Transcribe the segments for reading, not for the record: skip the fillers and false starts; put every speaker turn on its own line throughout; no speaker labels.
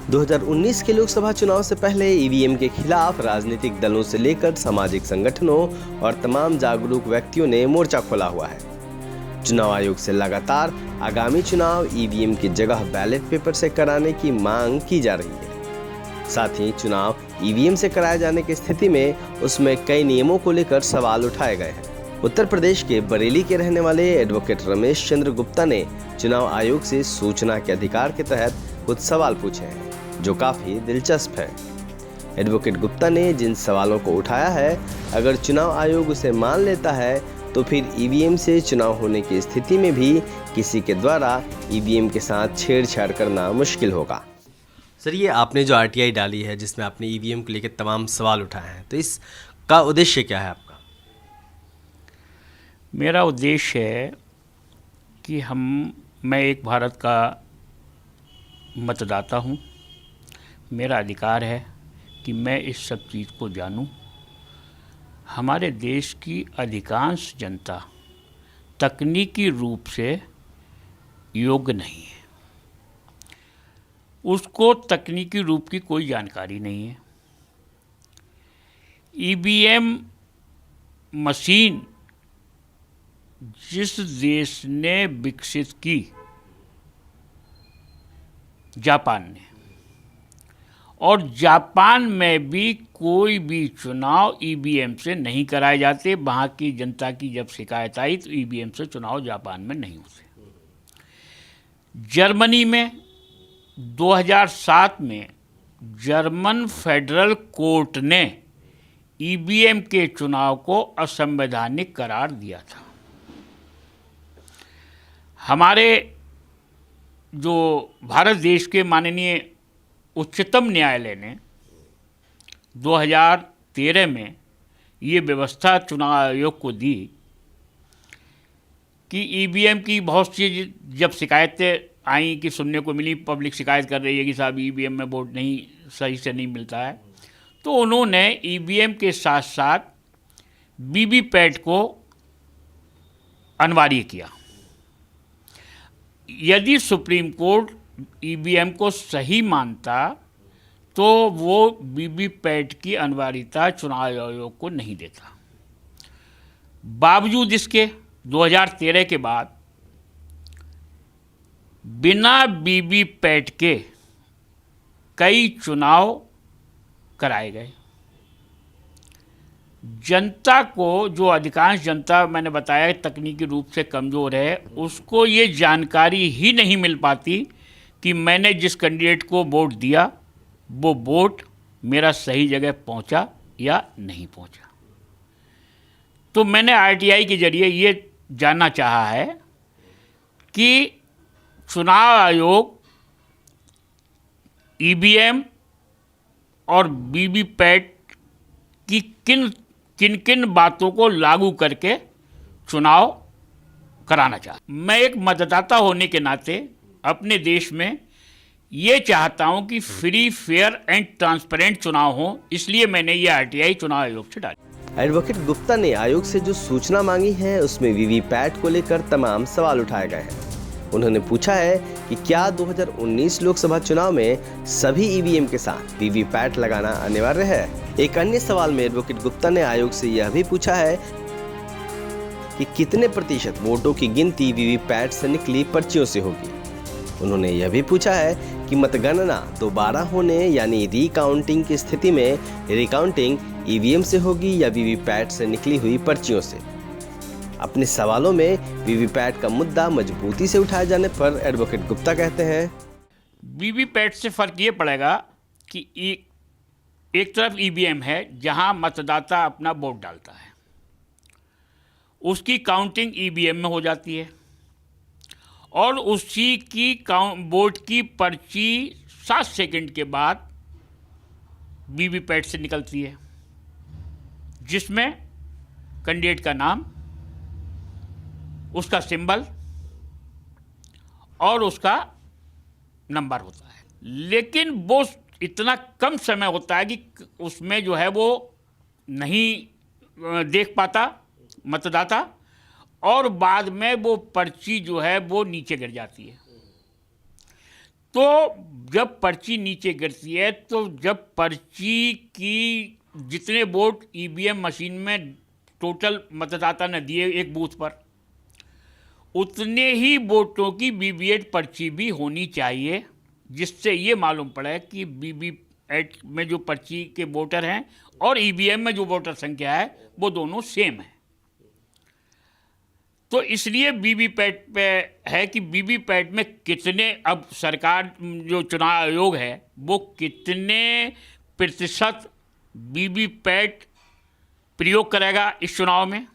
2019 के लोकसभा चुनाव से पहले ईवीएम के खिलाफ राजनीतिक दलों से लेकर सामाजिक संगठनों और तमाम जागरूक व्यक्तियों ने मोर्चा खोला हुआ है। चुनाव आयोग से लगातार आगामी चुनाव ईवीएम की जगह बैलेट पेपर से कराने की मांग की जा रही है। साथ ही चुनाव ईवीएम से कराए जाने की स्थिति में उसमें कई नियमों को लेकर सवाल उठाए गए हैं। उत्तर प्रदेश के बरेली के रहने वाले एडवोकेट रमेश चंद्र गुप्ता ने चुनाव आयोग से सूचना के अधिकार के तहत कुछ सवाल पूछे हैं, जो काफी दिलचस्प है। एडवोकेट गुप्ता ने जिन सवालों को उठाया है, अगर चुनाव आयोग उसे मान लेता है तो फिर ईवीएम से चुनाव होने की स्थिति में भी किसी के द्वारा ईवीएम के साथ छेड़छाड़ करना मुश्किल होगा। सर, ये आपने जो आरटीआई डाली है जिसमें आपने ईवीएम को लेकर तमाम सवाल उठाए हैं, तो इसका उद्देश्य क्या है आपका?
मेरा उद्देश्य है कि मैं एक भारत का मतदाता हूँ। मेरा अधिकार है कि मैं इस सब चीज़ को जानूँ। हमारे देश की अधिकांश जनता तकनीकी रूप से योग्य नहीं है, उसको तकनीकी रूप की कोई जानकारी नहीं है। ईवीएम मशीन जिस देश ने विकसित की, जापान ने, और जापान में भी कोई भी चुनाव ईवीएम से नहीं कराए जाते। वहाँ की जनता की जब शिकायत आई तो ईवीएम से चुनाव जापान में नहीं होते। जर्मनी में 2007 में जर्मन फेडरल कोर्ट ने ईवीएम के चुनाव को असंवैधानिक करार दिया था। हमारे जो भारत देश के माननीय उच्चतम न्यायालय ने 2013 में ये व्यवस्था चुनाव आयोग को दी कि ईवीएम की बहुत सी जब शिकायतें आई कि सुनने को मिली, पब्लिक शिकायत कर रही है कि साहब ईवीएम में वोट नहीं सही से नहीं मिलता है, तो उन्होंने ईवीएम के साथ साथ वीवीपैट को अनिवार्य किया। यदि सुप्रीम कोर्ट ईवीएम को सही मानता तो वो वीवीपैट की अनिवार्यता चुनाव आयोग को नहीं देता। बावजूद इसके 2013 के बाद बिना वीवीपैट के कई चुनाव कराए गए। जनता को, जो अधिकांश जनता मैंने बताया तकनीकी रूप से कमज़ोर है, उसको ये जानकारी ही नहीं मिल पाती कि मैंने जिस कैंडिडेट को वोट दिया वो वोट मेरा सही जगह पहुंचा या नहीं पहुंचा। तो मैंने आरटीआई के जरिए ये जानना चाहा है कि चुनाव आयोग ईवीएम और वीवीपैट की किन किन बातों को लागू करके चुनाव कराना चाहता। मैं एक मतदाता होने के नाते अपने देश में ये चाहता हूं कि फ्री, फेयर एंड ट्रांसपेरेंट चुनाव हो, इसलिए मैंने ये आरटीआई चुनाव आयोग से डाली।
एडवोकेट गुप्ता ने आयोग से जो सूचना मांगी है उसमें वीवीपैट को लेकर तमाम सवाल उठाए गए हैं। उन्होंने पूछा है कि क्या 2019 लोकसभा चुनाव में सभी ईवीएम के साथ वीवीपैट लगाना अनिवार्य है। एक अन्य सवाल में एडवोकेट गुप्ता ने आयोग से यह भी पूछा है कि कितने प्रतिशत वोटों की गिनती वीवीपैट से निकली पर्चियों से होगी। उन्होंने यह भी पूछा है कि मतगणना दोबारा होने यानी रिकाउंटिंग की स्थिति में रिकाउंटिंग ईवीएम से होगी या वीवीपैट से निकली हुई पर्चियों से। अपने सवालों में वीवीपैट का मुद्दा मजबूती से उठाए जाने पर एडवोकेट गुप्ता कहते हैं,
वीवीपैट से फर्क ये पड़ेगा कि एक तरफ ईवीएम है जहां मतदाता अपना वोट डालता है, उसकी काउंटिंग ईवीएम में हो जाती है और उसी की वोट की पर्ची 7 सेकंड के बाद वीवीपैट से निकलती है, जिसमें कैंडिडेट का नाम, उसका सिंबल और उसका नंबर होता है। लेकिन वो इतना कम समय होता है कि उसमें जो है वो नहीं देख पाता मतदाता, और बाद में वो पर्ची जो है वो नीचे गिर जाती है। तो जब पर्ची नीचे गिरती है, तो जब पर्ची की जितने वोट ईवीएम मशीन में टोटल मतदाता ने दिए एक बूथ पर, उतने ही वोटों की वीवीपैट पर्ची भी होनी चाहिए, जिससे ये मालूम पड़े कि वीवीपैट में जो पर्ची के वोटर हैं और ईवीएम में जो वोटर संख्या है वो दोनों सेम है। तो इसलिए वीवीपैट पे है कि वीवीपैट में कितने, अब सरकार जो चुनाव आयोग है वो कितने प्रतिशत वीवीपैट प्रयोग करेगा इस चुनाव में,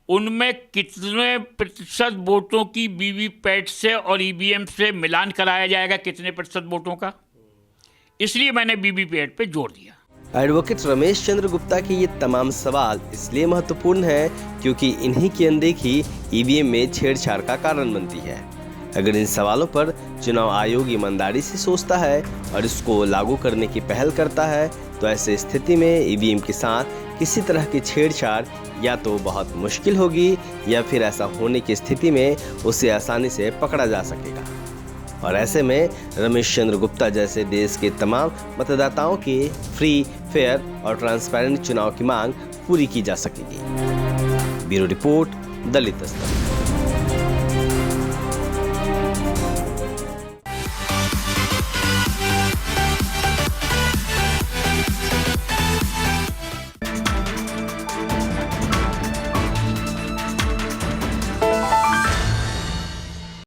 उनमें कितने प्रतिशत वोटों की वीवीपैट से और ईवीएम से मिलान कराया जाएगा, कितने प्रतिशत वोटों का, इसलिए मैंने वीवीपैट पे जोर दिया।
एडवोकेट रमेश चंद्र गुप्ता के ये तमाम सवाल इसलिए महत्वपूर्ण हैं क्योंकि इन्हीं की अनदेखी ईवीएम में छेड़छाड़ का कारण बनती है। अगर इन सवालों पर चुनाव आयोग ईमानदारी से सोचता है और इसको लागू करने की पहल करता है तो ऐसे स्थिति में ईवीएम के साथ किसी तरह की छेड़छाड़ या तो बहुत मुश्किल होगी या फिर ऐसा होने की स्थिति में उसे आसानी से पकड़ा जा सकेगा। और ऐसे में रमेश चंद्र गुप्ता जैसे देश के तमाम मतदाताओं की फ्री, फेयर और ट्रांसपेरेंट चुनाव की मांग पूरी की जा सकेगी। ब्यूरो रिपोर्ट, दलित स्तंभ।